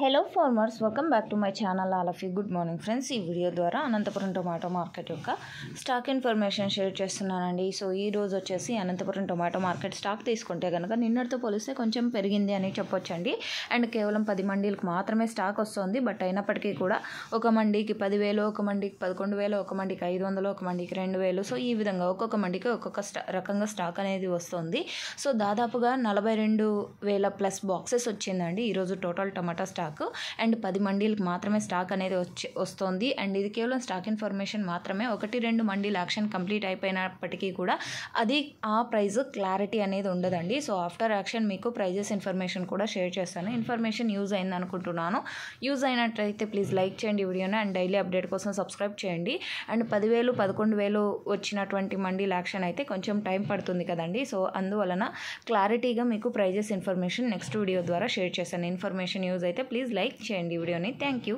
Hello farmers, welcome back to my channel. All of you good morning friends. ఈ video ద్వారా Anantapuram tomato market యొక్క stock information share చేస్తున్నానండి. So ఈ రోజు వచ్చేసి అనంతపురం టొమాటో మార్కెట్ స్టాక్ తీసుకుంటే కనుక నిన్నటితో పోలిస్తే కొంచెం పెరిగింది అని చెప్పొచ్చండి. అండ్ కేవలం 10 మండీలకు మాత్రమే స్టాక్ వస్తుంది. బట్ అయినప్పటికీ కూడా ఒక మండీకి 10,000, ఒక మండీకి 11,000, ఒక మండీకి 500, ఒక మండీకి 2,000. సో ఈ విధంగా ఒక్కొక్క మండీకి ఒక్కొక్క రకంగా స్టాక్ అనేది వస్తుంది. సో దాదాపుగా 42,000 ప్లస్ బాక్సెస్ వచ్చిందండి ఈరోజు టోటల్ టొమాటో స్టాక్. అండ్ 10 మండీలకు మాత్రమే స్టాక్ అనేది వస్తుంది. అండ్ ఇది కేవలం స్టాక్ ఇన్ఫర్మేషన్ మాత్రమే. 1-2 మండీల యాక్షన్ కంప్లీట్ అయిపోయినప్పటికీ కూడా అది ఆ ప్రైస్ క్లారిటీ అనేది ఉండదండి. సో ఆఫ్టర్ యాక్షన్ మీకు ప్రైజెస్ ఇన్ఫర్మేషన్ కూడా షేర్ చేస్తాను. ఇన్ఫర్మేషన్ యూజ్ అయింది అనుకుంటున్నాను. యూజ్ అయినట్లయితే ప్లీజ్ లైక్ చేయండి వీడియోని. అండ్ డైలీ అప్డేట్ కోసం సబ్స్క్రైబ్ చేయండి. అండ్ 10,000, 11,000 వచ్చినటువంటి మండీల యాక్షన్ అయితే కొంచెం టైం పడుతుంది కదండి. సో అందువలన క్లారిటీగా మీకు ప్రైజెస్ ఇన్ఫర్మేషన్ నెక్స్ట్ వీడియో ద్వారా షేర్ చేస్తాను. ఇన్ఫర్మేషన్ యూజ్ అయితే ప్లీజ్ లైక్ చేయండి వీడియోని. Thank you.